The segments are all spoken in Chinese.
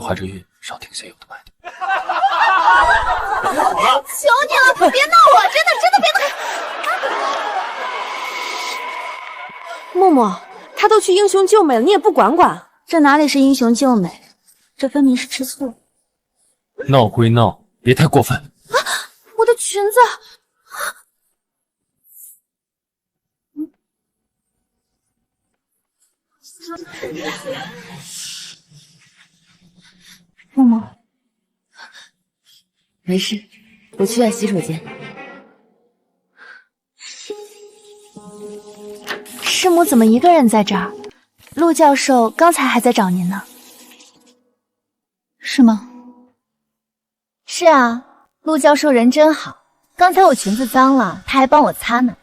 你怀着孕少停下有的买点。求你了，别闹我，真的别闹。默默，他都去英雄救美了，你也不管管？这哪里是英雄救美，这分明是吃醋了。闹归闹，别太过分。啊！我的裙子！默默，没事，我去下洗手间。师母怎么一个人在这儿？陆教授刚才还在找您呢。是吗？是啊，陆教授人真好。刚才我裙子脏了，他还帮我擦呢。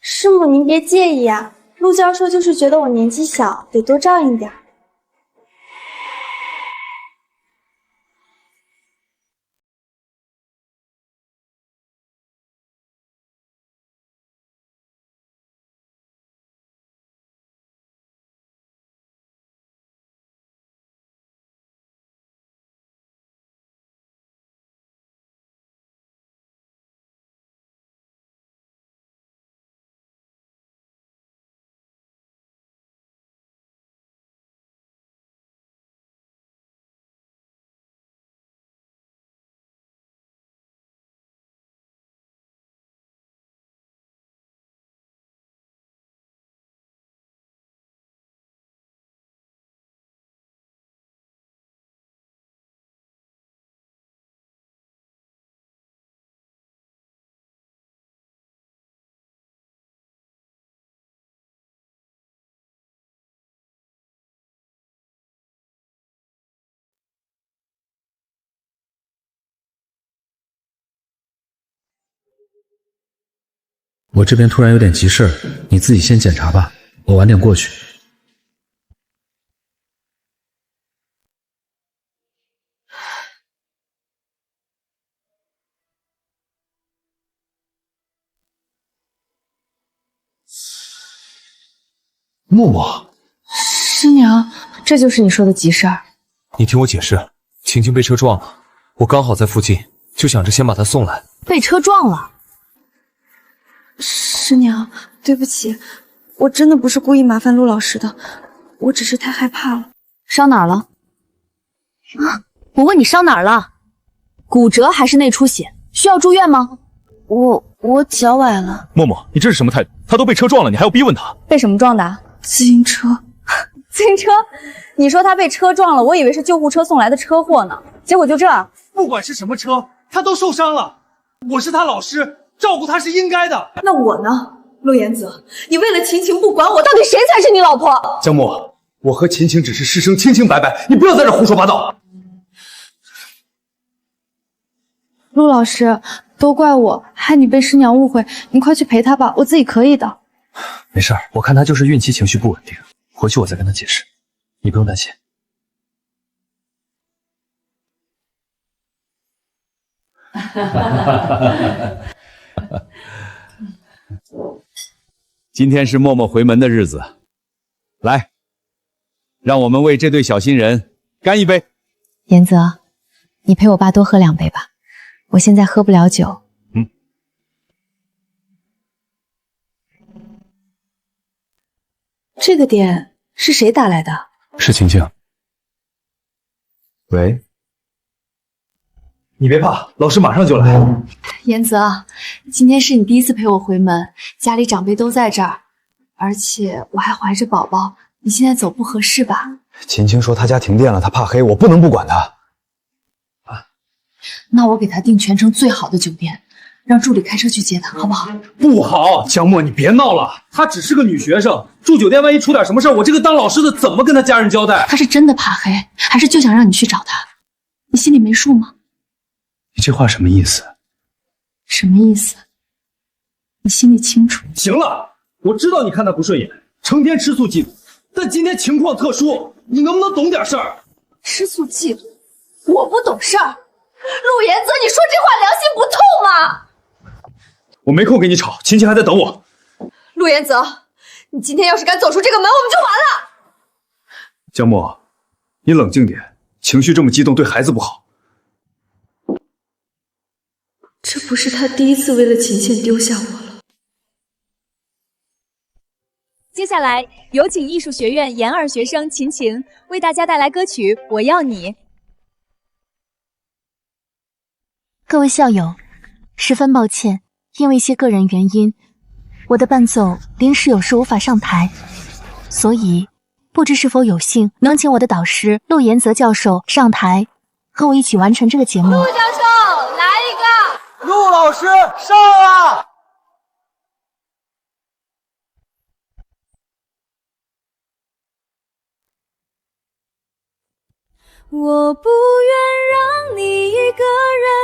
师母您别介意啊，陆教授就是觉得我年纪小，得多照应点。我这边突然有点急事儿，你自己先检查吧，我晚点过去。默默，师娘，这就是你说的急事儿。你听我解释，晴晴被车撞了，我刚好在附近，就想着先把她送来。被车撞了？师娘，对不起，我真的不是故意麻烦陆老师的，我只是太害怕了。伤哪儿了？啊！我问你伤哪儿了？骨折还是内出血？需要住院吗？我脚崴了。默默，你这是什么态度？他都被车撞了，你还要逼问他？被什么撞的？自行车。自行车？你说他被车撞了，我以为是救护车送来的车祸呢，结果就这。不管是什么车，他都受伤了。我是他老师，照顾他是应该的。那我呢？陆言泽，你为了晴晴不管我，到底谁才是你老婆？江木，我和晴晴只是师生，清清白白，你不要在这胡说八道。陆老师，都怪我，害你被师娘误会，你快去陪她吧，我自己可以的。没事儿，我看他就是孕期情绪不稳定，回去我再跟他解释，你不用担心。今天是默默回门的日子，来，让我们为这对小新人干一杯。言泽，你陪我爸多喝2杯吧，我现在喝不了酒。这个点是谁打来的？是晴晴。喂，你别怕，老师马上就来。言泽，今天是你第一次陪我回门，家里长辈都在这儿，而且我还怀着宝宝，你现在走不合适吧？晴晴说她家停电了，她怕黑，我不能不管她。那我给她订全城最好的酒店，让助理开车去接她，好不好？不好，江默，你别闹了，她只是个女学生，住酒店万一出点什么事儿，我这个当老师的怎么跟她家人交代？她是真的怕黑，还是就想让你去找她？你心里没数吗？你这话什么意思？什么意思？你心里清楚。行了，我知道你看她不顺眼，成天吃醋嫉妒，但今天情况特殊，你能不能懂点事儿？吃醋嫉妒，我不懂事儿。陆言泽，你说这话良心不痛吗？我没空跟你吵，晴晴还在等我。陆言泽，你今天要是敢走出这个门，我们就完了。江默，你冷静点，情绪这么激动对孩子不好。这不是他第一次为了琴弦丢下我了。接下来有请艺术学院研二学生秦晴为大家带来歌曲《我要你》。各位校友，十分抱歉，因为一些个人原因，我的伴奏临时有事无法上台，所以不知是否有幸能请我的导师陆延泽教授上台，和我一起完成这个节目。陆教授，来一个！陆老师上啊！我不愿让你一个人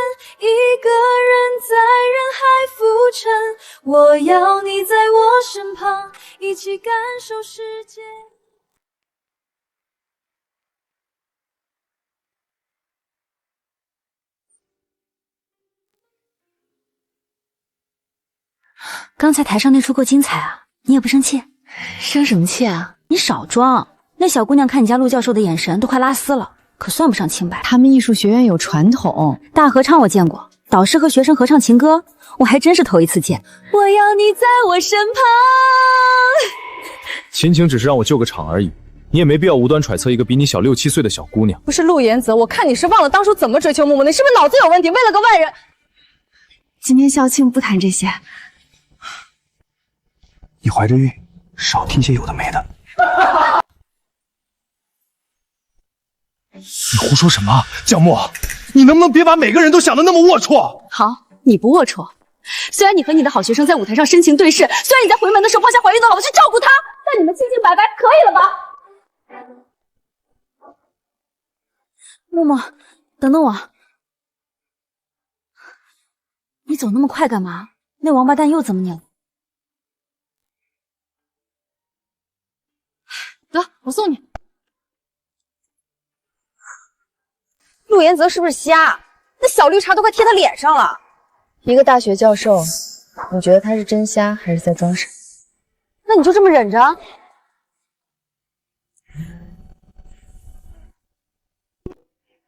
在人海浮沉，我要你在我身旁，一起感受世界。刚才台上那出够精彩啊，你也不生气？生什么气啊？你少装，那小姑娘看你家陆教授的眼神都快拉丝了，可算不上清白。他们艺术学院有传统，大合唱我见过，导师和学生合唱情歌，我还真是头一次见。我要你在我身旁。秦晴只是让我救个场而已，你也没必要无端揣测一个比你小6、7岁的小姑娘。不是陆延泽，我看你是忘了当初怎么追求默默，你是不是脑子有问题？为了个外人，今天校庆不谈这些。你怀着孕，少听些有的没的。你胡说什么，江墨？你能不能别把每个人都想得那么龌龊？好，你不龌龊。虽然你和你的好学生在舞台上深情对视，虽然你在回门的时候抛下怀孕的老婆去照顾她，但你们清清白白，可以了吧？默默，等等我。你走那么快干嘛？那王八蛋又怎么你了？得，我送你。陆延泽是不是瞎？那小绿茶都快贴他脸上了。一个大学教授，你觉得他是真瞎还是在装傻？那你就这么忍着？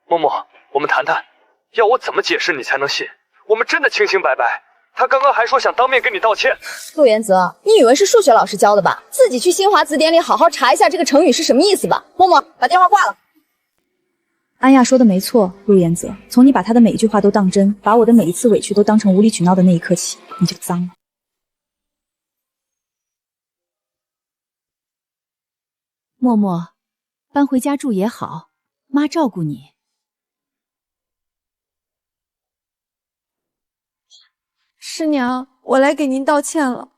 默默，我们谈谈，要我怎么解释你才能信？我们真的清清白白。他刚刚还说想当面跟你道歉。陆延泽，你以为是数学老师教的吧？自己去新华字典里好好查一下这个成语是什么意思吧。默默，把电话挂了。安亚说的没错，陆延泽，从你把他的每一句话都当真，把我的每一次委屈都当成无理取闹的那一刻起，你就脏了。默默，搬回家住也好，妈照顾你。师娘，我来给您道歉了。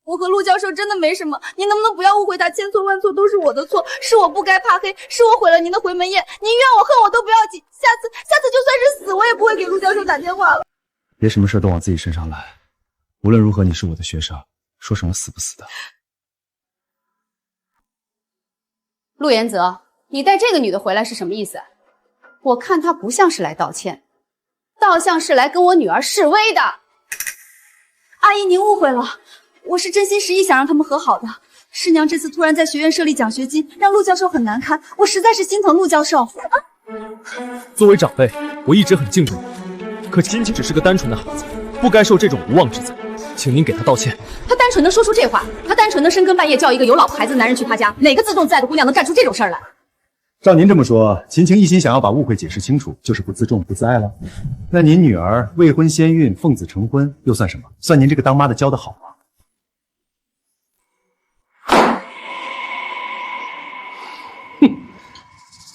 我和陆教授真的没什么，您能不能不要误会他？千错万错都是我的错，是我不该怕黑，是我毁了您的回门宴。您怨我恨我都不要紧，下次就算是死，我也不会给陆教授打电话了。别什么事都往自己身上来。无论如何，你是我的学生，说什么死不死的。陆延泽，你带这个女的回来是什么意思？我看她不像是来道歉，倒像是来跟我女儿示威的。阿姨，您误会了。我是真心实意想让他们和好的。师娘这次突然在学院设立奖学金，让陆教授很难堪，我实在是心疼陆教授。作为长辈，我一直很敬重你，可秦晴只是个单纯的孩子，不该受这种无妄之灾，请您给她道歉。他单纯的说出这话，他单纯的深更半夜叫一个有老婆孩子的男人去他家，哪个自重自爱的姑娘能干出这种事儿来？照您这么说，秦晴一心想要把误会解释清楚，就是不自重不自爱了。那您女儿未婚先孕，奉子成婚，又算什么？算您这个当妈的教得好吗？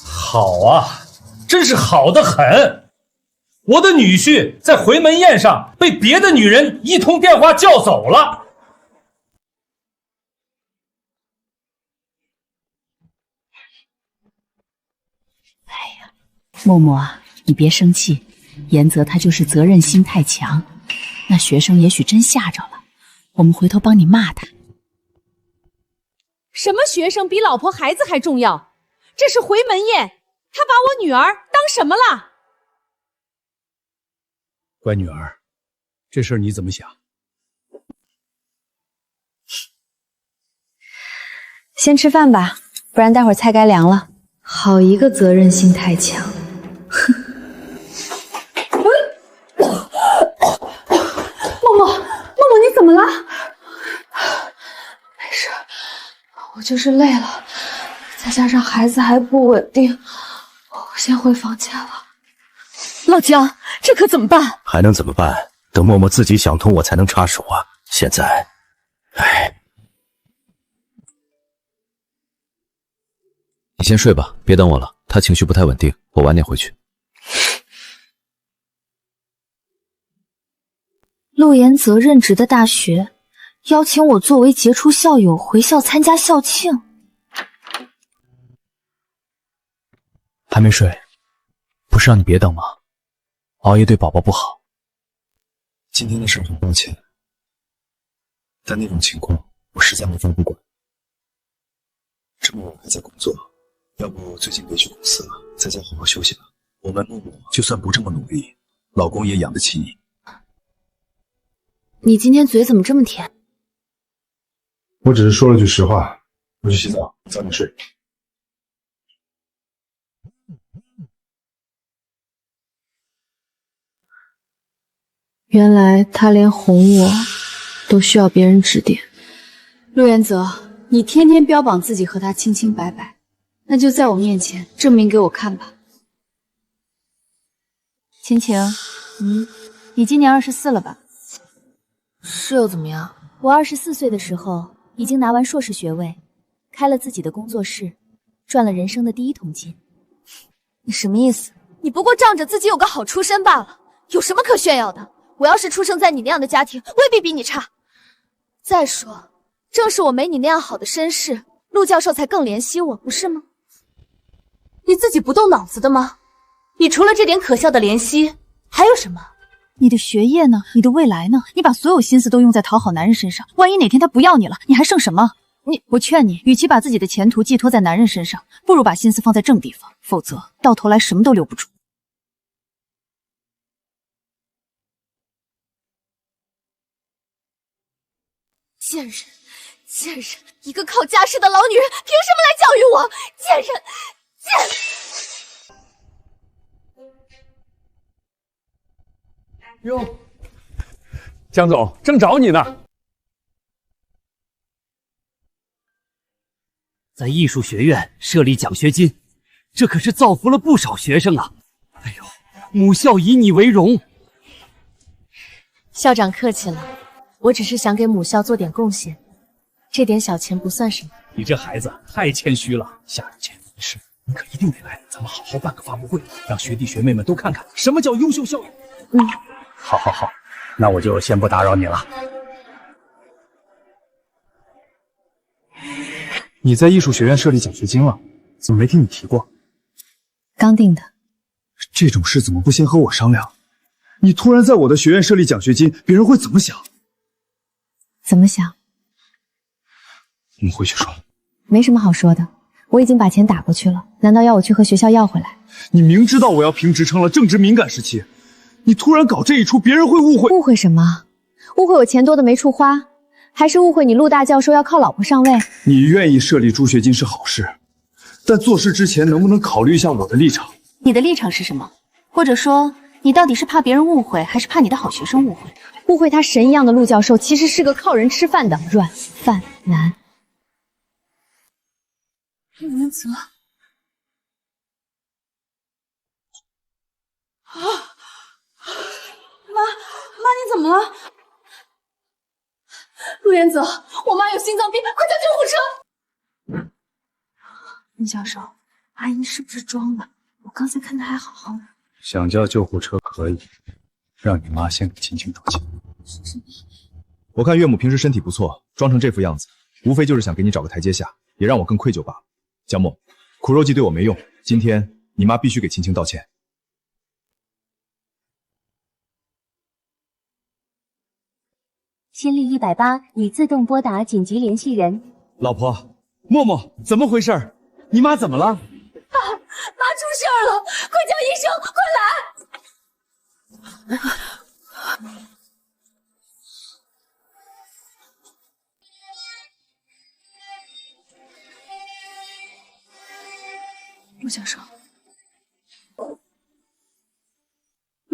好啊，真是好得很！我的女婿在回门宴上被别的女人一通电话叫走了。默默啊，你别生气，严泽他就是责任心太强，那学生也许真吓着了，我们回头帮你骂他。什么学生比老婆孩子还重要？这是回门宴，他把我女儿当什么了？乖女儿，这事儿你怎么想？先吃饭吧，不然待会儿菜该凉了。好一个责任心太强。默默，你怎么了？没事，我就是累了，再加上孩子还不稳定，我先回房间了。老姜，这可怎么办？还能怎么办？等默默自己想通，我才能插手啊。现在，你先睡吧，别等我了。他情绪不太稳定，我晚点回去。陆延泽任职的大学邀请我作为杰出校友回校参加校庆。还没睡？不是让你别等吗？熬夜对宝宝不好。今天的事很抱歉，但那种情况我实在没法不管。这么晚还在工作，要不最近别去公司了，在家好好休息吧。我们默默就算不这么努力，老公也养得起你。你今天嘴怎么这么甜？我只是说了句实话。我去洗澡，早点睡。原来他连哄我都需要别人指点。陆原泽，你天天标榜自己和他清清白白，那就在我面前证明给我看吧。晴晴，你今年24了吧？是又怎么样？我24岁的时候已经拿完硕士学位，开了自己的工作室，赚了人生的第1桶金。你什么意思？你不过仗着自己有个好出身罢了，有什么可炫耀的？我要是出生在你那样的家庭，未必比你差。再说，正是我没你那样好的身世，陆教授才更怜惜我，不是吗？你自己不动脑子的吗？你除了这点可笑的怜惜，还有什么？你的学业呢？你的未来呢？你把所有心思都用在讨好男人身上，万一哪天他不要你了，你还剩什么？我劝你，与其把自己的前途寄托在男人身上，不如把心思放在正地方，否则到头来什么都留不住。贱人，贱人！一个靠家世的老女人，凭什么来教育我？贱人，贱人！哟，江总正找你呢。在艺术学院设立奖学金，这可是造福了不少学生啊！哎呦，母校以你为荣。校长客气了，我只是想给母校做点贡献，这点小钱不算什么。你这孩子太谦虚了，下一届仪式你可一定得来，咱们好好办个发布会，让学弟学妹们都看看什么叫优秀校友。好，那我就先不打扰你了。你在艺术学院设立奖学金了，怎么没听你提过？刚定的。这种事怎么不先和我商量？你突然在我的学院设立奖学金，别人会怎么想？怎么想？我们回去说。没什么好说的，我已经把钱打过去了，难道要我去和学校要回来？你明知道我要评职称了，正值敏感时期，你突然搞这一出，别人会误会。误会什么？误会我钱多的没处花，还是误会你陆大教授要靠老婆上位？你愿意设立助学金是好事，但做事之前能不能考虑一下我的立场？你的立场是什么？或者说，你到底是怕别人误会，还是怕你的好学生误会？误会他神一样的陆教授其实是个靠人吃饭的软饭男。陆原泽，妈，你怎么了？陆原泽，我妈有心脏病，快叫救护车！陆教授，阿姨是不是装的？我刚才看她还好好的。想叫救护车可以，让你妈先给晴晴道歉。我看岳母平时身体不错，装成这副样子，无非就是想给你找个台阶下，也让我更愧疚罢了。江默，苦肉计对我没用，今天你妈必须给晴晴道歉。心率180，已自动拨打紧急联系人。老婆，默默，怎么回事？你妈怎么了？妈出事儿了，快叫医生，快来！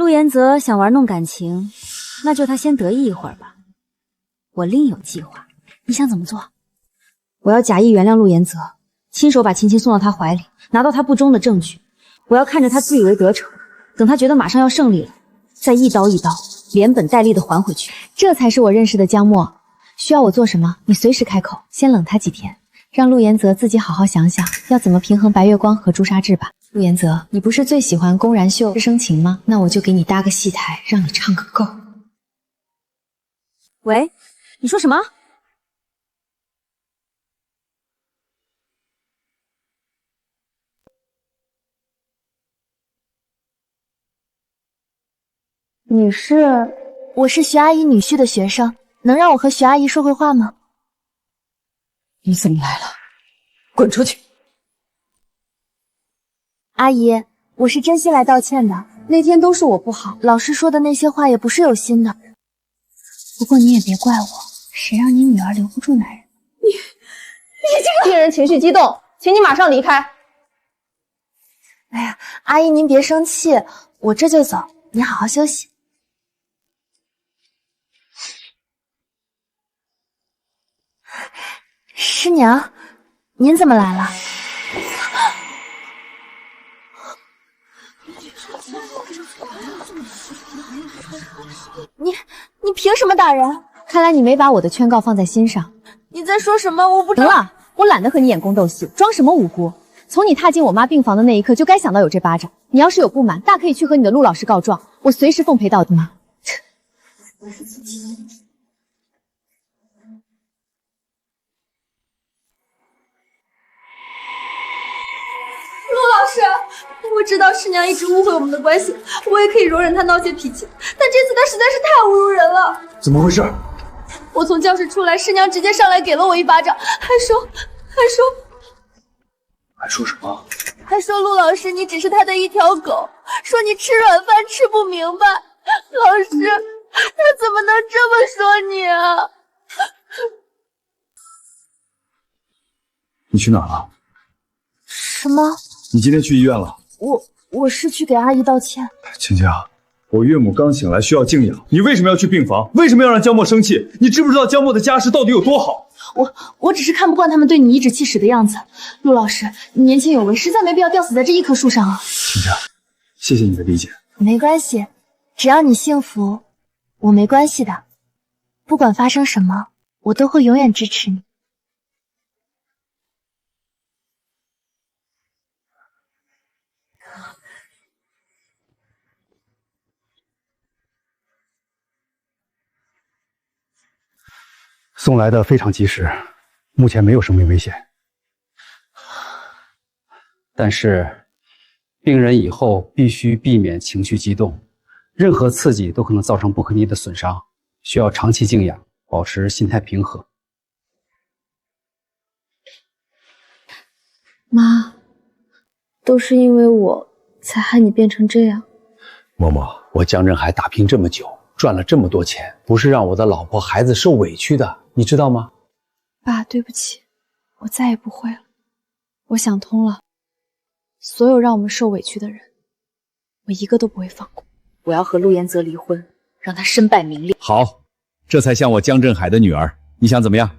陆言泽想玩弄感情，那就他先得意一会儿吧。我另有计划。你想怎么做？我要假意原谅陆言泽，亲手把晴晴送到他怀里，拿到他不忠的证据。我要看着他自以为得逞，等他觉得马上要胜利了，再一刀一刀连本带利的还回去。这才是我认识的江墨。需要我做什么，你随时开口。先冷他几天，让陆言泽自己好好想想要怎么平衡白月光和朱砂痣吧。陆言泽，你不是最喜欢公然秀师生情吗？那我就给你搭个戏台，让你唱个够。喂，你说什么？你是？我是徐阿姨女婿的学生，能让我和徐阿姨说会话吗？你怎么来了？滚出去！阿姨，我是真心来道歉的，那天都是我不好，老师说的那些话也不是有心的。不过你也别怪我，谁让你女儿留不住男人？你这个令人情绪激动，请你马上离开。哎呀，阿姨您别生气，我这就走，你好好休息。师娘，您怎么来了？你凭什么打人？看来你没把我的劝告放在心上。你在说什么？我不知道。行了，我懒得和你演宫斗戏，装什么无辜？从你踏进我妈病房的那一刻，就该想到有这巴掌。你要是有不满，大可以去和你的陆老师告状，我随时奉陪到底吗？陆老师，我知道师娘一直误会我们的关系，我也可以容忍她闹些脾气，但这次她实在是太侮辱人了。怎么回事？我从教室出来，师娘直接上来给了我一巴掌，还说什么？还说陆老师你只是他的一条狗，说你吃软饭吃不明白。老师，他怎么能这么说你啊？你去哪儿了？什么？你今天去医院了？我是去给阿姨道歉。晴晴，我岳母刚醒来，需要静养。你为什么要去病房？为什么要让江墨生气？你知不知道江墨的家世到底有多好？我只是看不惯他们对你颐指气使的样子。陆老师，你年轻有为，实在没必要吊死在这一棵树上啊。晴晴，谢谢你的理解。没关系，只要你幸福，我没关系的。不管发生什么，我都会永远支持你。送来的非常及时，目前没有生命危险。但是，病人以后必须避免情绪激动，任何刺激都可能造成不可逆的损伤，需要长期静养，保持心态平和。妈，都是因为我才害你变成这样。嬷嬷，我江振海打拼这么久，赚了这么多钱，不是让我的老婆孩子受委屈的，你知道吗？爸，对不起，我再也不会了。我想通了，所有让我们受委屈的人，我一个都不会放过。我要和陆言泽离婚，让他身败名裂。好，这才像我江振海的女儿。你想怎么样？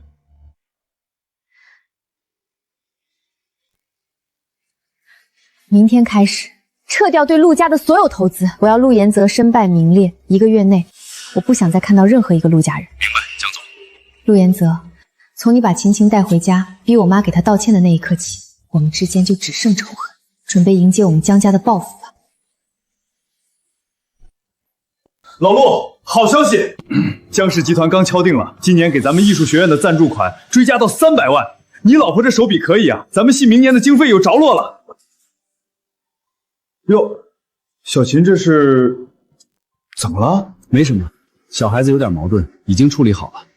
明天开始撤掉对陆家的所有投资，我要陆言泽身败名裂。1个月内，我不想再看到任何一个陆家人。明白，江总。陆言泽，从你把晴晴带回家，逼我妈给她道歉的那一刻起，我们之间就只剩仇恨。准备迎接我们江家的报复吧。老陆，好消息！江氏集团刚敲定了，今年给咱们艺术学院的赞助款追加到300万。你老婆这手笔可以啊，咱们系明年的经费有着落了。哟，小秦这是怎么了？没什么，小孩子有点矛盾，已经处理好了。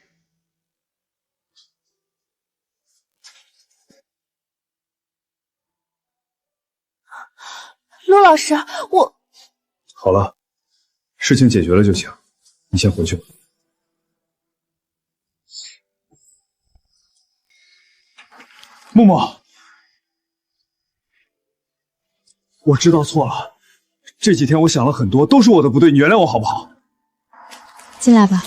陆老师，我好了，事情解决了就行，你先回去吧。默默，我知道错了，这几天我想了很多，都是我的不对，你原谅我好不好？进来吧。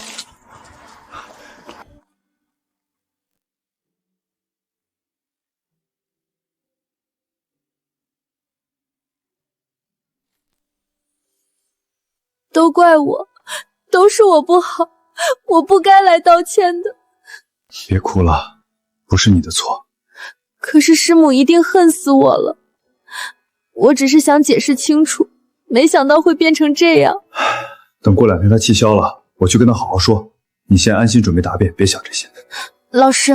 都怪我，都是我不好，我不该来道歉的。别哭了，不是你的错。可是师母一定恨死我了。我只是想解释清楚，没想到会变成这样。等过2天他气消了，我去跟他好好说。你先安心准备答辩，别想这些。老师，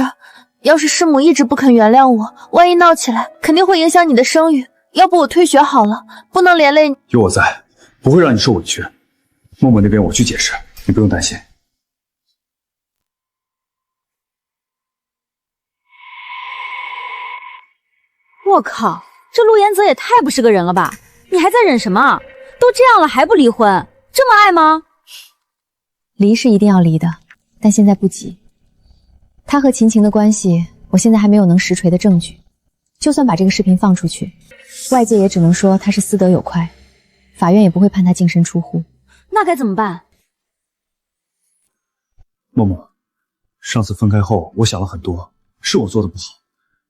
要是师母一直不肯原谅我，万一闹起来，肯定会影响你的声誉。要不我退学好了，不能连累你。有我在，不会让你受委屈。默默那边我去解释，你不用担心。我靠，这陆言泽也太不是个人了吧！你还在忍什么？都这样了还不离婚，这么爱吗？离是一定要离的，但现在不急。他和秦晴的关系，我现在还没有能实锤的证据。就算把这个视频放出去，外界也只能说他是私德有亏，法院也不会判他净身出户。那该怎么办？默默，上次分开后，我想了很多，是我做的不好，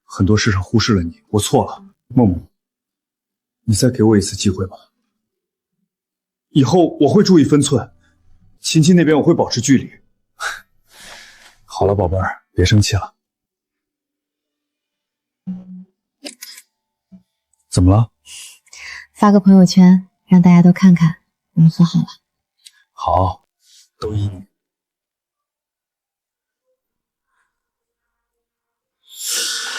很多事上忽视了你，我错了。默默，你再给我一次机会吧。以后我会注意分寸，秦秦那边我会保持距离。好了，宝贝儿，别生气了。怎么了？发个朋友圈，让大家都看看我们和好了。好，都依你。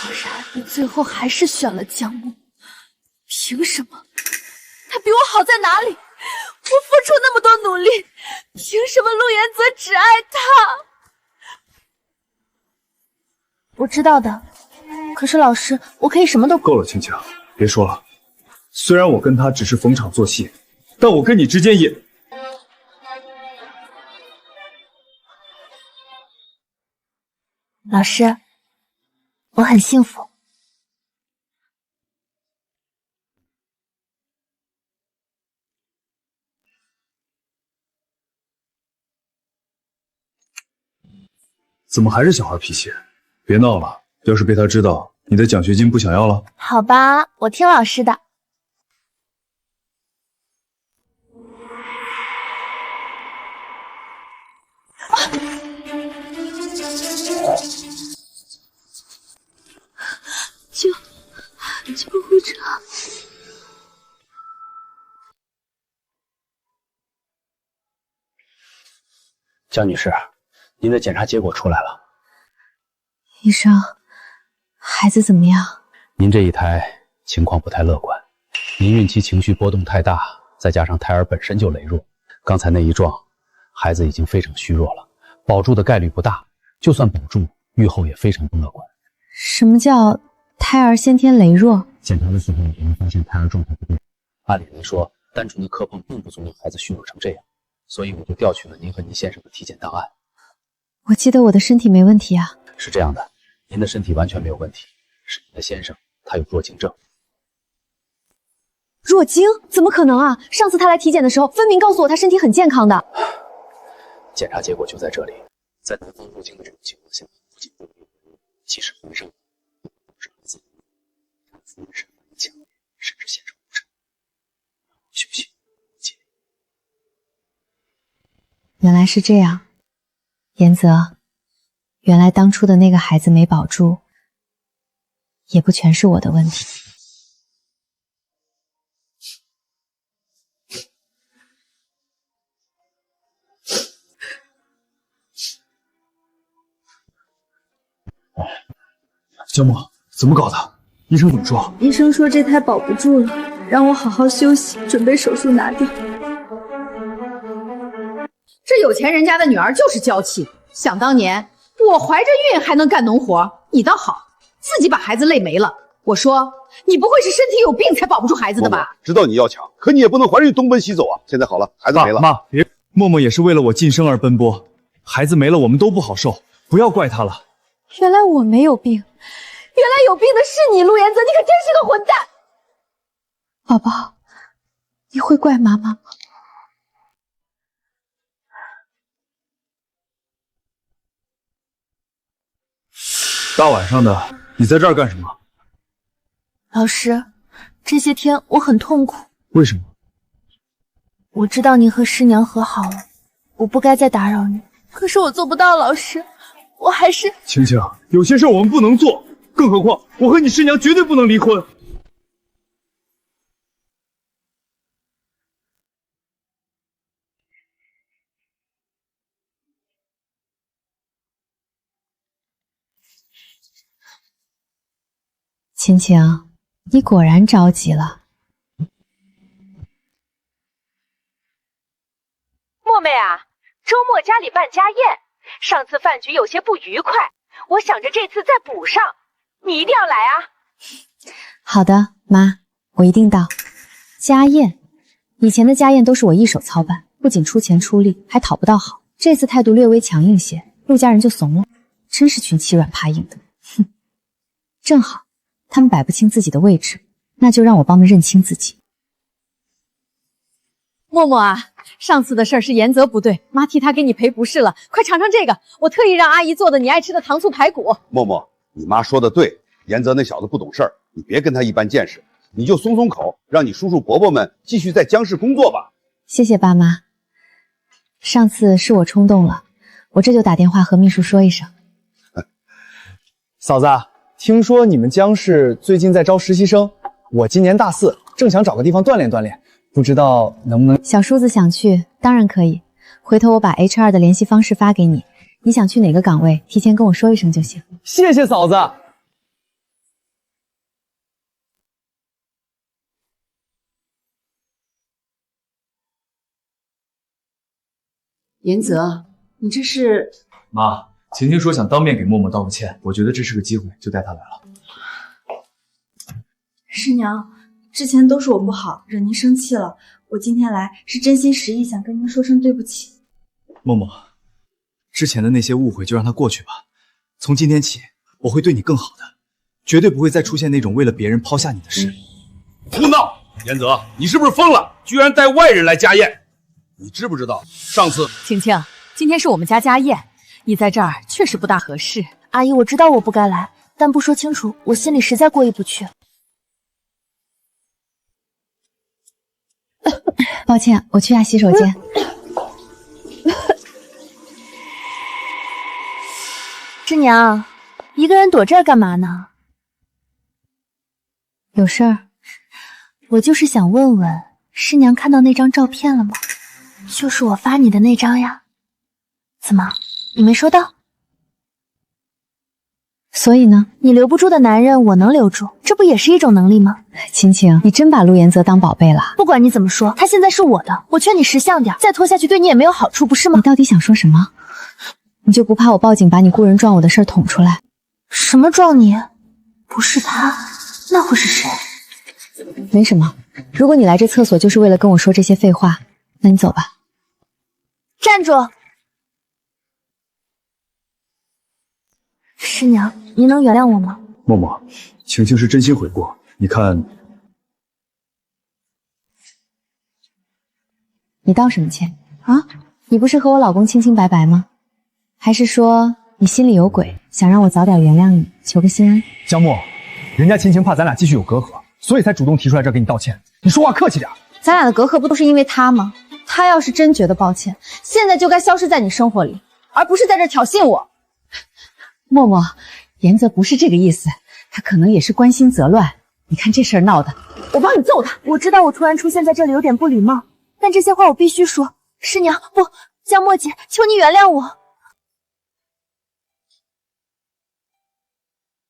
果然，你最后还是选了江木，凭什么？他比我好在哪里？我付出那么多努力，凭什么陆言泽只爱他？我知道的，可是老师，我可以什么都……够了，青青，别说了。虽然我跟他只是逢场作戏，但我跟你之间也……老师，我很幸福。怎么还是小孩脾气？别闹了，要是被他知道，你的奖学金不想要了？好吧，我听老师的。救护车！江女士，您的检查结果出来了。医生，孩子怎么样？您这一胎情况不太乐观，您孕期情绪波动太大，再加上胎儿本身就羸弱，刚才那一撞，孩子已经非常虚弱了，保住的概率不大，就算保住，预后也非常不乐观。什么叫胎儿先天羸弱？检查的时候我们发现胎儿状态不对，按理来说，单纯的磕碰并不足让孩子虚弱成这样，所以我就调取了您和您先生的体检档案。我记得我的身体没问题啊。是这样的，您的身体完全没有问题，是您的先生他有弱精症。弱精？怎么可能啊！上次他来体检的时候，分明告诉我他身体很健康的。检查结果就在这里，在男方弱精的这种情况下，不仅不能其实怀上是孩子，夫人是反应强烈，甚至显示无症。休息，尽力。原来是这样，言泽，原来当初的那个孩子没保住，也不全是我的问题。江默，怎么搞的？医生怎么说？医生说这胎保不住了，让我好好休息，准备手术拿掉。这有钱人家的女儿就是娇气。想当年我怀着孕还能干农活，你倒好，自己把孩子累没了。我说你不会是身体有病才保不住孩子的吧？知道你要强，可你也不能怀着孕东奔西走啊！现在好了，孩子没了。妈，别，默默也是为了我晋升而奔波，孩子没了我们都不好受，不要怪他了。原来我没有病，原来有病的是你，陆言泽，你可真是个混蛋！宝宝，你会怪妈妈吗？大晚上的，你在这儿干什么？老师，这些天我很痛苦。为什么？我知道你和师娘和好了，我不该再打扰你，可是我做不到，老师，我还是……青青，有些事我们不能做，更何况我和你师娘绝对不能离婚。青青，你果然着急了。墨妹啊，周末家里办家宴，上次饭局有些不愉快，我想着这次再补上，你一定要来啊！好的，妈，我一定到。家宴，以前的家宴都是我一手操办，不仅出钱出力，还讨不到好。这次态度略微强硬些，陆家人就怂了，真是群欺软怕硬的。哼，正好。他们摆不清自己的位置，那就让我帮着认清自己。默默啊，上次的事是严泽不对，妈替他给你赔不是了，快尝尝这个，我特意让阿姨做的你爱吃的糖醋排骨。默默，你妈说的对，严泽那小子不懂事儿，你别跟他一般见识，你就松松口，让你叔叔伯伯们继续在江氏工作吧。谢谢爸妈，上次是我冲动了，我这就打电话和秘书说一声。嫂子，听说你们江氏最近在招实习生，我今年大4，正想找个地方锻炼锻炼，不知道能不能……小叔子想去，当然可以。回头我把 HR 的联系方式发给你，你想去哪个岗位，提前跟我说一声就行。谢谢嫂子。严泽，你这是……妈，晴晴说想当面给默默道个歉，我觉得这是个机会，就带她来了。师娘，之前都是我不好，惹您生气了。我今天来是真心实意想跟您说声对不起。默默，之前的那些误会就让它过去吧。从今天起，我会对你更好的，绝对不会再出现那种为了别人抛下你的事。胡闹！严泽，你是不是疯了？居然带外人来家宴！你知不知道上次……晴晴，今天是我们家家宴，你在这儿确实不大合适。阿姨，我知道我不该来，但不说清楚，我心里实在过意不去。抱歉，我去下洗手间。师娘，一个人躲这儿干嘛呢？有事儿？我就是想问问，师娘看到那张照片了吗？就是我发你的那张呀。怎么，你没收到？所以呢？你留不住的男人，我能留住，这不也是一种能力吗？晴晴，你真把陆言泽当宝贝了。不管你怎么说，他现在是我的，我劝你识相点，再拖下去对你也没有好处，不是吗？你到底想说什么？你就不怕我报警把你雇人撞我的事儿捅出来？什么撞你？不是他，那会是谁？没什么，如果你来这厕所就是为了跟我说这些废话，那你走吧。站住！师娘，您能原谅我吗？默默，晴晴是真心悔过，你看……你道什么歉啊？你不是和我老公清清白白吗？还是说你心里有鬼，想让我早点原谅你，求个心安？江默，人家晴晴怕咱俩继续有隔阂，所以才主动提出来这儿给你道歉。你说话客气点。咱俩的隔阂不都是因为他吗？他要是真觉得抱歉，现在就该消失在你生活里，而不是在这挑衅我。默默，严泽不是这个意思，他可能也是关心则乱。你看这事儿闹的，我帮你揍他。我知道我突然出现在这里有点不礼貌，但这些话我必须说。师娘，不，江墨姐，求你原谅我。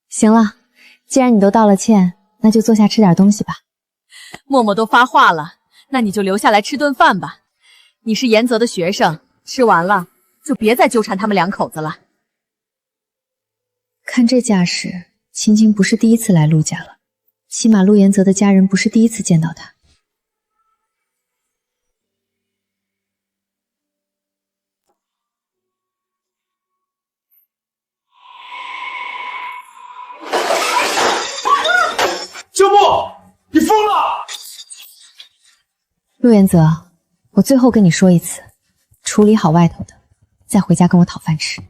行了，既然你都道了歉，那就坐下吃点东西吧。默默都发话了，那你就留下来吃顿饭吧。你是严泽的学生，吃完了就别再纠缠他们两口子了。看这架势，晴晴不是第一次来陆家了，起码陆言泽的家人不是第一次见到他。江默，你疯了！陆原泽，我最后跟你说一次，处理好外头的，再回家跟我讨饭吃。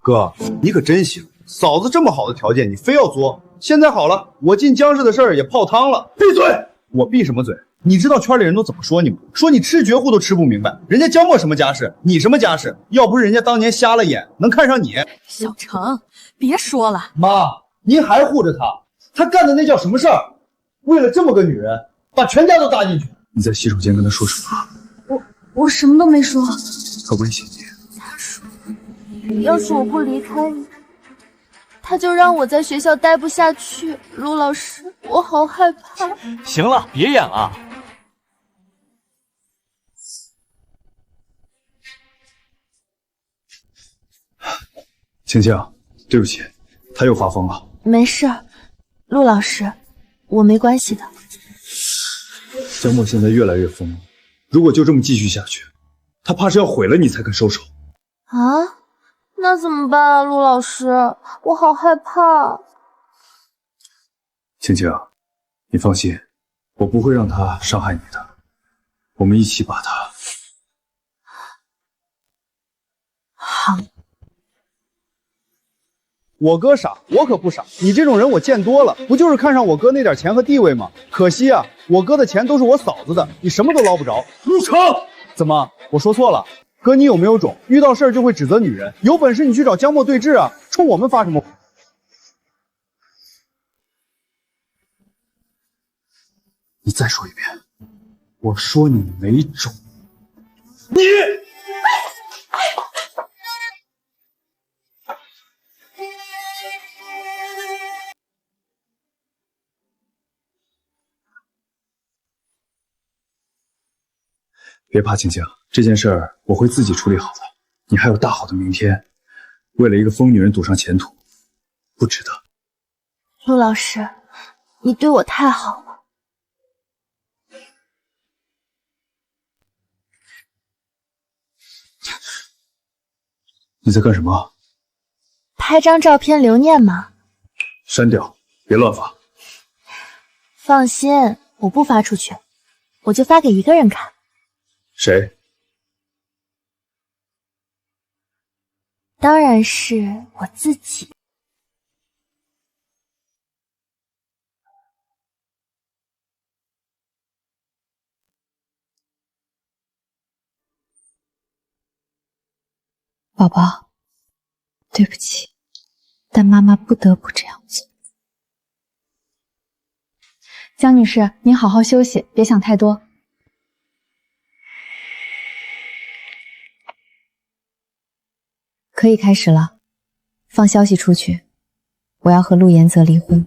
哥，你可真行，嫂子这么好的条件，你非要作。现在好了，我进江氏的事儿也泡汤了。闭嘴！我闭什么嘴？你知道圈里人都怎么说你吗？说你吃绝户都吃不明白，人家江墨什么家世，你什么家世？要不是人家当年瞎了眼，能看上你。小程，别说了。妈，您还护着他？他干的那叫什么事儿？为了这么个女人，把全家都搭进去。你在洗手间跟他说什么？我什么都没说。他威胁你。要是我不离开你，他就让我在学校待不下去。陆老师，我好害怕。行了，别演了。晴晴，对不起，他又发疯了。没事儿，陆老师，我没关系的。江墨现在越来越疯了，如果就这么继续下去，他怕是要毁了你才肯收手。啊？那怎么办啊，陆老师？我好害怕。晴晴，你放心，我不会让他伤害你的。我们一起把他……好。我哥傻，我可不傻。你这种人我见多了，不就是看上我哥那点钱和地位吗？可惜啊，我哥的钱都是我嫂子的，你什么都捞不着。陆成，怎么？我说错了？哥，你有没有种？遇到事儿就会指责女人，有本事你去找江墨对峙啊！冲我们发什么？你再说一遍，我说你没种。你。别怕，晴晴，这件事儿我会自己处理好的。你还有大好的明天，为了一个疯女人赌上前途，不值得。陆老师，你对我太好了。你在干什么？拍张照片留念嘛。删掉，别乱发。放心，我不发出去，我就发给一个人看。谁？当然是我自己。宝宝，对不起，但妈妈不得不这样做。江女士，您好好休息，别想太多。可以开始了，放消息出去，我要和陆延泽离婚。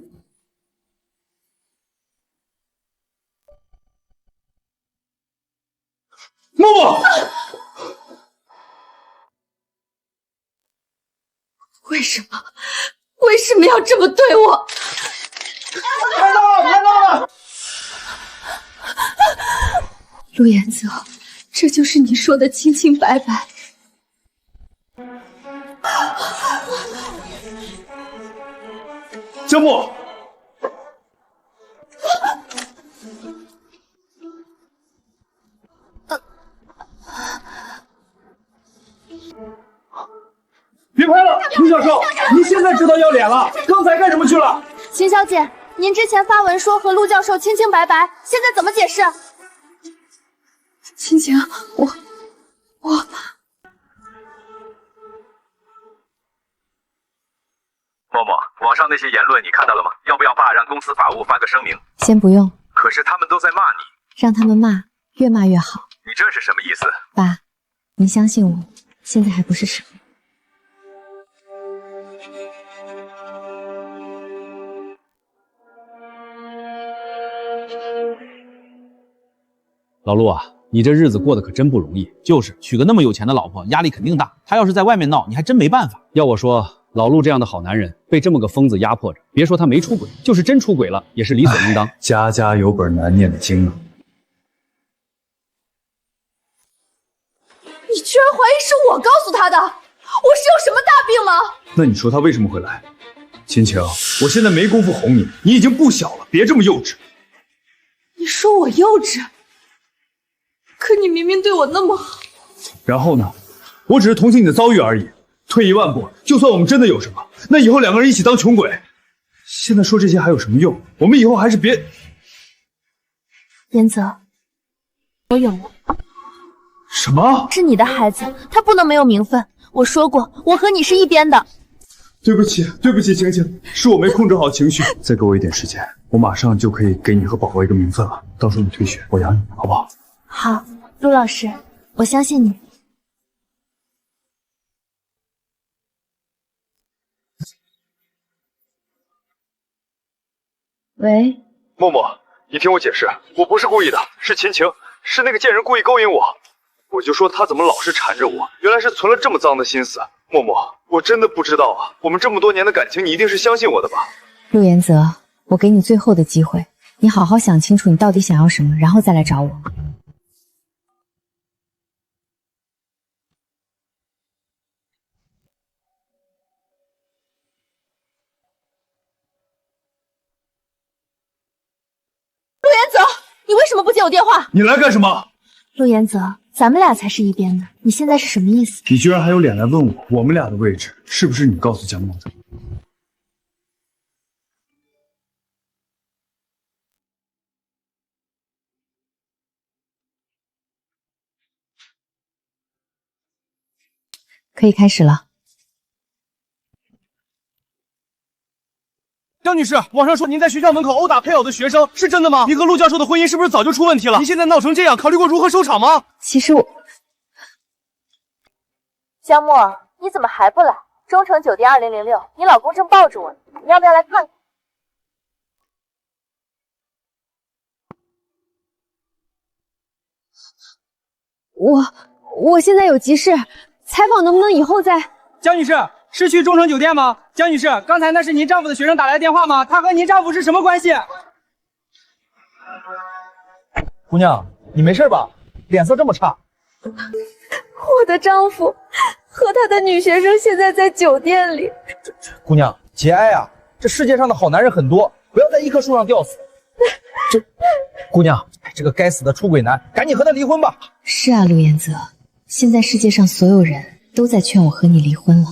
默默，为什么？为什么要这么对我？看到了，看到了！陆延泽，这就是你说的清清白白。江墨，别拍了，陆教授，您现在知道要脸了，刚才干什么去了？秦小姐，您之前发文说和陆教授清清白白，现在怎么解释？秦晴，我。默默，网上那些言论你看到了吗？要不要爸让公司法务发个声明？先不用，可是他们都在骂你，让他们骂，越骂越好。你这是什么意思？爸，您相信我，现在还不是时候。老陆啊，你这日子过得可真不容易。就是娶个那么有钱的老婆，压力肯定大。他要是在外面闹，你还真没办法。要我说，老陆这样的好男人被这么个疯子压迫着，别说他没出轨，就是真出轨了，也是理所应当。家家有本难念的经啊！你居然怀疑是我告诉他的？我是有什么大病吗？那你说他为什么会来？秦晴，我现在没工夫哄你，你已经不小了，别这么幼稚。你说我幼稚，可你明明对我那么好。然后呢？我只是同情你的遭遇而已。退一万步，就算我们真的有什么，那以后两个人一起当穷鬼。现在说这些还有什么用？我们以后还是别……严泽，我有了。什么？是你的孩子，他不能没有名分。我说过，我和你是一边的。对不起，对不起，晴晴，是我没控制好情绪。再给我一点时间，我马上就可以给你和宝宝一个名分了。到时候你退学，我养你，好不好？好，陆老师，我相信你。喂，默默，你听我解释，我不是故意的，是秦晴，是那个贱人故意勾引我。我就说他怎么老是缠着我，原来是存了这么脏的心思。默默，我真的不知道啊，我们这么多年的感情，你一定是相信我的吧？陆言泽，我给你最后的机会，你好好想清楚你到底想要什么，然后再来找我。陆言泽，你为什么不接我电话？你来干什么？陆言泽，咱们俩才是一边的，你现在是什么意思？你居然还有脸来问我们俩的位置，是不是你告诉江墨的？可以开始了。江女士，网上说您在学校门口殴打配偶的学生，是真的吗？您和陆教授的婚姻是不是早就出问题了？您现在闹成这样，考虑过如何收场吗？其实我……江墨，你怎么还不来？中诚酒店2006，你老公正抱着我呢，你要不要来看看？我现在有急事，采访能不能以后再？江女士，是去中诚酒店吗？江女士，刚才那是您丈夫的学生打来电话吗？他和您丈夫是什么关系？姑娘，你没事吧？脸色这么差。我的丈夫和他的女学生现在在酒店里。姑娘，节哀啊！这世界上的好男人很多，不要在一棵树上吊死。姑娘，这个该死的出轨男，赶紧和他离婚吧。是啊，陆言泽，现在世界上所有人都在劝我和你离婚了。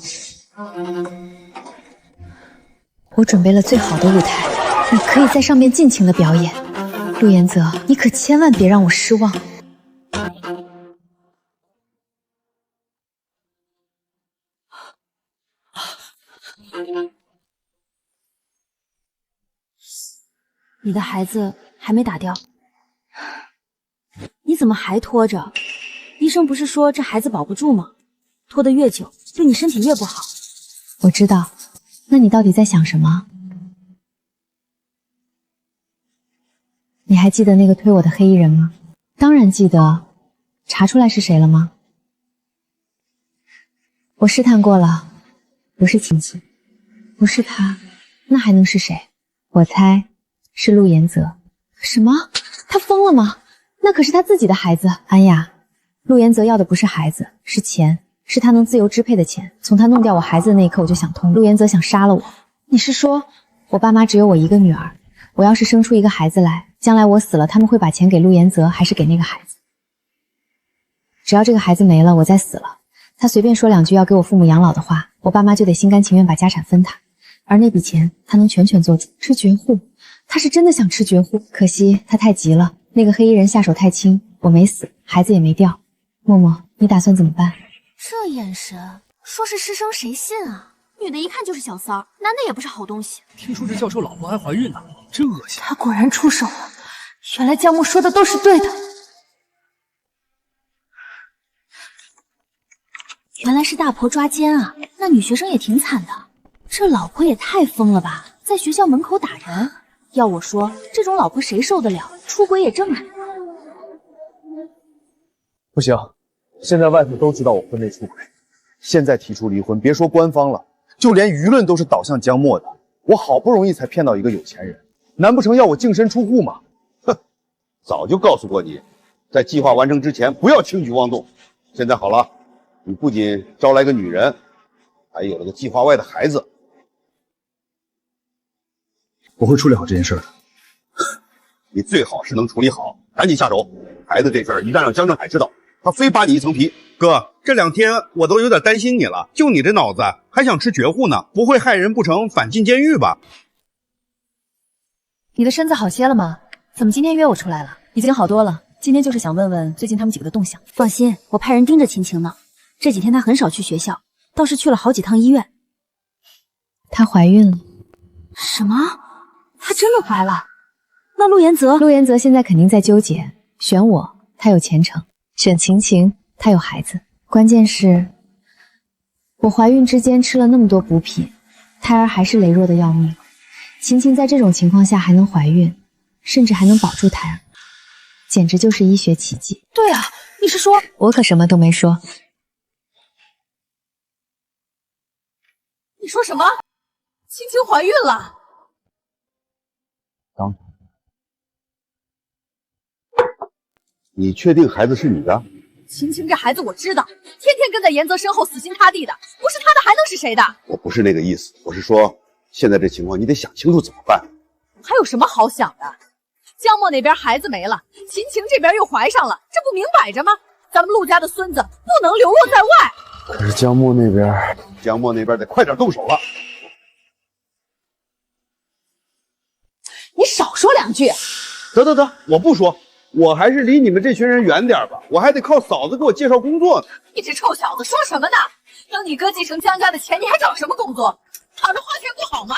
我准备了最好的舞台，你可以在上面尽情的表演。陆言泽，你可千万别让我失望。你的孩子还没打掉，你怎么还拖着？医生不是说这孩子保不住吗？拖得越久，对你身体越不好。我知道，那你到底在想什么？你还记得那个推我的黑衣人吗？当然记得。查出来是谁了吗？我试探过了，不是晴晴，不是他，那还能是谁？我猜是陆言泽。什么？他疯了吗？那可是他自己的孩子。安雅，陆言泽要的不是孩子，是钱，是他能自由支配的钱。从他弄掉我孩子的那一刻，我就想通，陆言泽想杀了我。你是说，我爸妈只有我一个女儿，我要是生出一个孩子来，将来我死了，他们会把钱给陆言泽，还是给那个孩子？只要这个孩子没了，我再死了，他随便说两句要给我父母养老的话，我爸妈就得心甘情愿把家产分他，而那笔钱他能全权做主。吃绝户，他是真的想吃绝户，可惜他太急了，那个黑衣人下手太轻，我没死，孩子也没掉。默默，你打算怎么办？这眼神，说是师生谁信啊？女的一看就是小三儿，男的也不是好东西。听说这教授老婆还怀孕呢，真恶心。他果然出手了，原来江木说的都是对的。原来是大婆抓奸啊！那女学生也挺惨的，这老婆也太疯了吧，在学校门口打人。要我说，这种老婆谁受得了？出轨也正常。不行，现在外头都知道我婚内出轨，现在提出离婚，别说官方了，就连舆论都是倒向江墨的。我好不容易才骗到一个有钱人，难不成要我净身出户吗？哼，早就告诉过你，在计划完成之前不要轻举妄动。现在好了。你不仅招来个女人，还有了个计划外的孩子。我会处理好这件事的。你最好是能处理好，赶紧下手。孩子这事儿一旦让江振海知道，他非扒你一层皮。哥，这2天我都有点担心你了，就你这脑子还想吃绝户呢？不会害人不成，反进监狱吧？你的身子好些了吗？怎么今天约我出来了？已经好多了，今天就是想问问最近他们几个的动向。放心，我派人盯着晴晴呢。这几天她很少去学校，倒是去了好几趟医院。她怀孕了。什么？她真的怀了？那陆言泽现在肯定在纠结，选我他有前程，选晴晴他有孩子。关键是，我怀孕之间吃了那么多补品，胎儿还是羸弱的要命。晴晴在这种情况下还能怀孕，甚至还能保住胎儿，简直就是医学奇迹。对啊，你是说？我可什么都没说。你说什么？晴晴怀孕了？你确定孩子是你的？晴晴这孩子我知道，天天跟在严泽身后死心塌地的，不是他的还能是谁的？我不是那个意思，我是说，现在这情况你得想清楚怎么办。还有什么好想的？江默那边孩子没了，晴晴这边又怀上了，这不明摆着吗？咱们陆家的孙子不能流落在外。可是江默那边得快点动手了。你少说2句。得，我不说，我还是离你们这群人远点吧，我还得靠嫂子给我介绍工作呢。你这臭小子说什么呢？等你哥继承江家的钱，你还找什么工作？躺着花钱不好吗？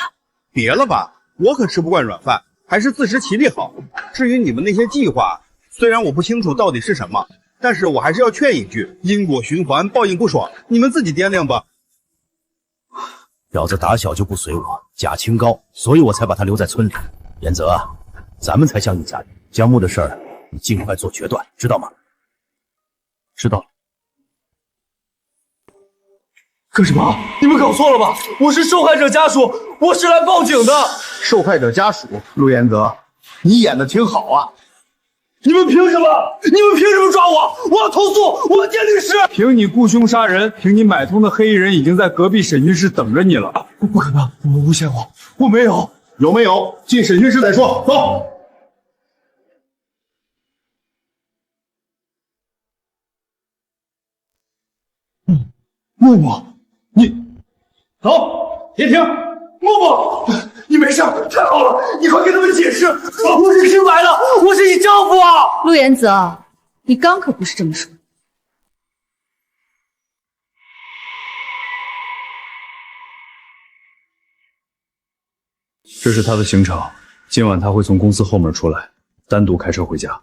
别了吧，我可吃不惯软饭，还是自食其力好。至于你们那些计划，虽然我不清楚到底是什么，但是我还是要劝一句：因果循环，报应不爽，你们自己掂量吧。婊子打小就不随我，假清高，所以我才把她留在村里。严泽，咱们才像一家人。江木的事儿，你尽快做决断，知道吗？知道了。干什么？你们搞错了吧？我是受害者家属，我是来报警的。受害者家属，陆延泽，你演的挺好啊。你们凭什么？你们凭什么抓我？我要投诉，我要见律师。凭你雇凶杀人，凭你买通的黑衣人已经在隔壁审讯室等着你了。不可能，我诬陷我没有。有没有？进审讯室再说。走。默默，你走，别停。默默，你没事，太好了，你快跟他们解释，我是清白的，我是你丈夫啊。陆延泽，你刚可不是这么说。这是他的行程，今晚他会从公司后门出来，单独开车回家。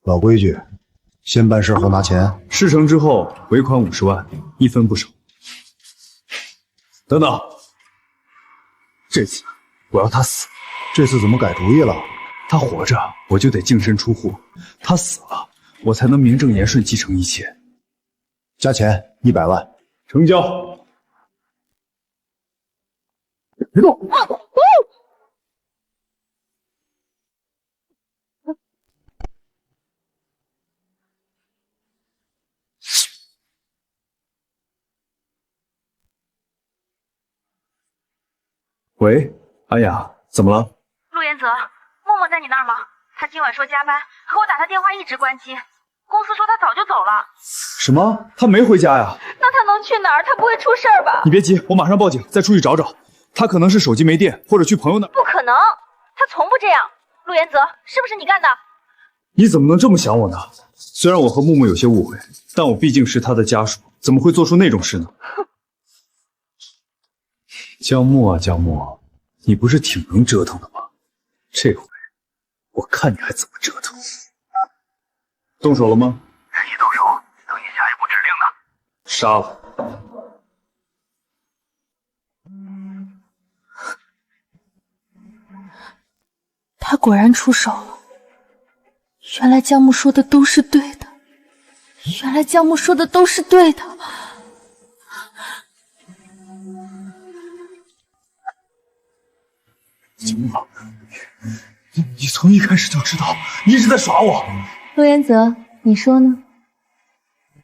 老规矩，先办事后拿钱。事成之后尾款50万，1分不少。等等，这次我要他死。这次怎么改主意了？他活着，我就得净身出户；他死了，我才能名正言顺继承一切。加钱100万，成交。别动！喂，安雅，怎么了？陆延泽，默默在你那儿吗？他今晚说加班，可我打他电话一直关机。公司说他早就走了。什么？他没回家呀？那他能去哪儿？他不会出事儿吧？你别急，我马上报警，再出去找找。他可能是手机没电，或者去朋友那。不可能，他从不这样。陆延泽，是不是你干的？你怎么能这么想我呢？虽然我和木木有些误会，但我毕竟是他的家属，怎么会做出那种事呢？江木啊，江木，你不是挺能折腾的吗？这回我看你还怎么折腾。动手了吗？愿意动手，等你下一步指令呢。杀了。他果然出手了。原来江木说的都是对的，原来江木说的都是对的。江木，你从一开始就知道，你一直在耍我。陆延泽，你说呢？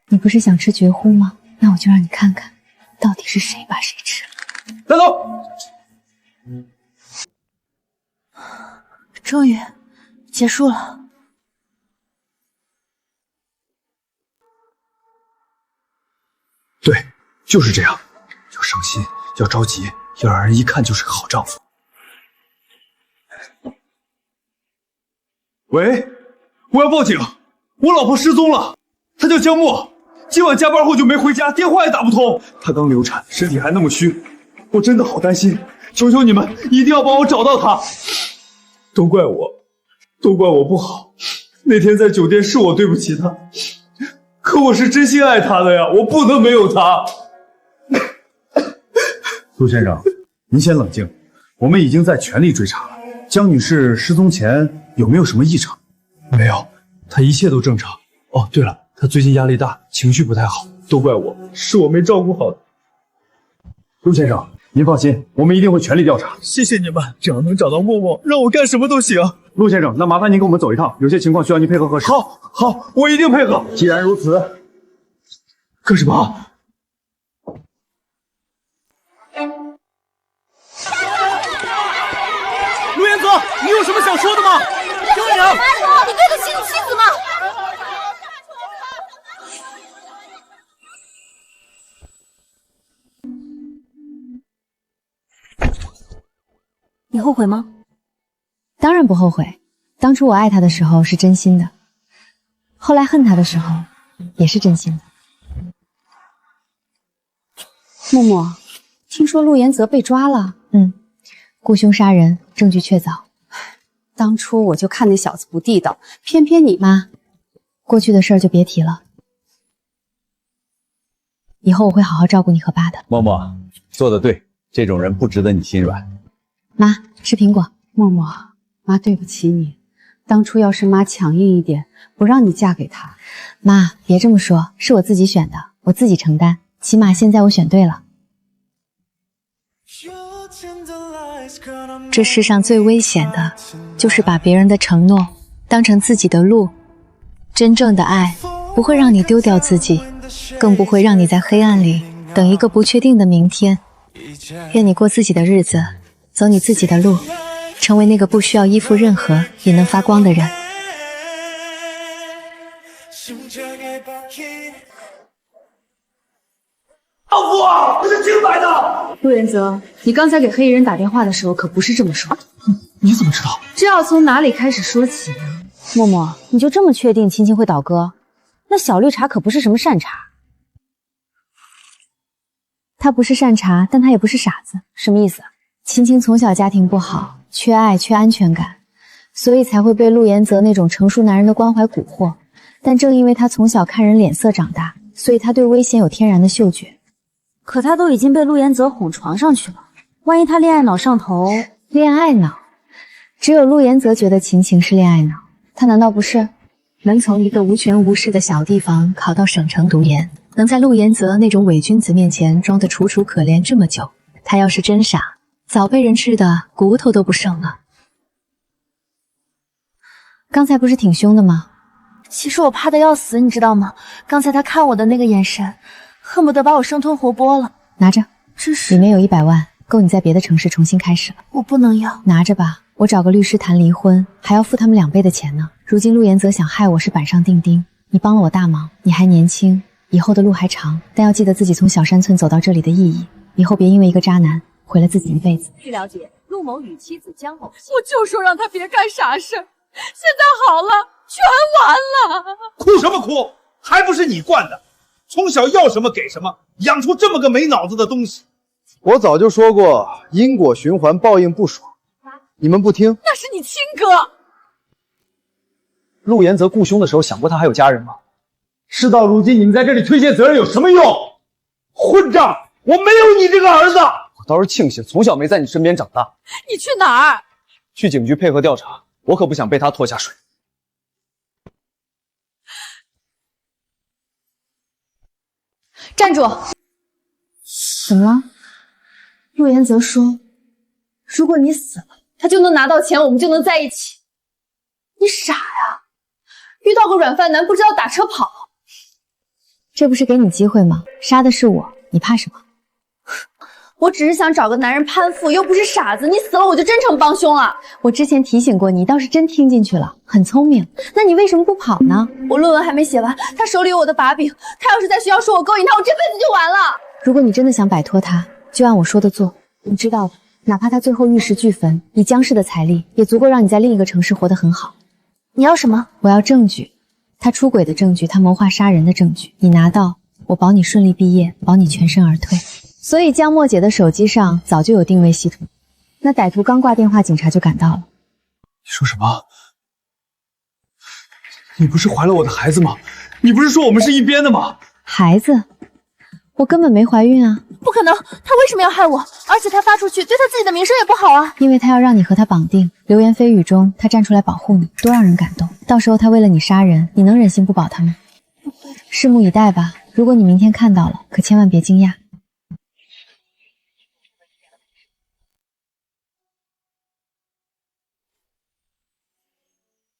你不是想吃绝户吗？那我就让你看看，到底是谁把谁吃了。带走。终于结束了。对，就是这样，要上心，要着急，要让人一看就是个好丈夫。喂，我要报警，我老婆失踪了，她叫江墨，今晚加班后就没回家，电话也打不通。她刚流产，身体还那么虚，我真的好担心，求求你们一定要帮我找到她。都怪我不好，那天在酒店是我对不起她，可我是真心爱她的呀，我不能没有她。陆先生，您先冷静，我们已经在全力追查了。江女士失踪前有没有什么异常？没有，她一切都正常。哦，对了，她最近压力大，情绪不太好，都怪我，是我没照顾好。陆先生，您放心，我们一定会全力调查。谢谢你们，只要能找到默默，让我干什么都行。陆先生，那麻烦您跟我们走一趟，有些情况需要您配合核实。好，我一定配合。既然如此，干什么？陆彦泽，你有什么想说的吗？江阳，你对得起你妻子吗？你后悔吗？当然不后悔。当初我爱他的时候是真心的，后来恨他的时候也是真心的。默默，听说陆延泽被抓了？雇凶杀人，证据确凿。当初我就看那小子不地道，偏偏你妈。过去的事儿就别提了，以后我会好好照顾你和爸的。默默做得对，这种人不值得你心软。妈，吃苹果。默默，妈对不起你，当初要是妈强硬一点，不让你嫁给他。妈，别这么说，是我自己选的，我自己承担。起码现在我选对了。这世上最危险的，就是把别人的承诺当成自己的路。真正的爱不会让你丢掉自己，更不会让你在黑暗里等一个不确定的明天。愿你过自己的日子，走你自己的路，成为那个不需要依附任何也能发光的人。老夫，这是清白的。陆延泽，你刚才给黑衣人打电话的时候可不是这么说的。你怎么知道？这要从哪里开始说起呢？默默，你就这么确定青青会倒戈？那小绿茶可不是什么善茬。她不是善茬，但她也不是傻子。什么意思？青青从小家庭不好，缺爱，缺安全感，所以才会被陆延泽那种成熟男人的关怀蛊惑。但正因为她从小看人脸色长大，所以她对危险有天然的嗅觉。可她都已经被陆延泽哄床上去了，万一她恋爱脑上头……恋爱脑？只有陆延泽觉得晴晴是恋爱脑，他难道不是？能从一个无权无势的小地方考到省城读研，能在陆延泽那种伪君子面前装得楚楚可怜这么久，他要是真傻，早被人吃的骨头都不剩了。刚才不是挺凶的吗？其实我怕得要死，你知道吗？刚才他看我的那个眼神，恨不得把我生吞活剥了。拿着，这是里面有100万，够你在别的城市重新开始了。我不能要。拿着吧，我找个律师谈离婚，还要付他们2倍的钱呢。如今陆延泽想害我是板上钉钉，你帮了我大忙，你还年轻，以后的路还长，但要记得自己从小山村走到这里的意义，以后别因为一个渣男毁了自己一辈子。据了解，陆某与妻子江某，我就说让他别干傻事，现在好了，全完了。哭什么哭？还不是你惯的，从小要什么给什么，养出这么个没脑子的东西。我早就说过，因果循环，报应不爽，你们不听。那是你亲哥。陆延泽雇凶的时候想过他还有家人吗？事到如今，你们在这里推卸责任有什么用？混账！我没有你这个儿子。我倒是庆幸从小没在你身边长大。你去哪儿？去警局配合调查，我可不想被他拖下水。站住！怎么了？陆延泽说，如果你死了，他就能拿到钱，我们就能在一起。你傻呀？遇到个软饭男不知道打车跑。这不是给你机会吗？杀的是我，你怕什么？我只是想找个男人攀附，又不是傻子。你死了我就真成帮凶了。我之前提醒过你，倒是真听进去了，很聪明。那你为什么不跑呢？我论文还没写完，他手里有我的把柄。他要是在学校说我勾引他，我这辈子就完了。如果你真的想摆脱他，就按我说的做。你知道的，哪怕他最后玉石俱焚，以江氏的财力，也足够让你在另一个城市活得很好。你要什么？我要证据，他出轨的证据，他谋划杀人的证据。你拿到，我保你顺利毕业，保你全身而退。所以江墨姐的手机上早就有定位系统，那歹徒刚挂电话，警察就赶到了。你说什么？你不是怀了我的孩子吗？你不是说我们是一边的吗？孩子？我根本没怀孕啊！不可能，他为什么要害我？而且他发出去，对他自己的名声也不好啊！因为他要让你和他绑定，流言蜚语中他站出来保护你，多让人感动。到时候他为了你杀人，你能忍心不保他吗？拭目以待吧。如果你明天看到了，可千万别惊讶。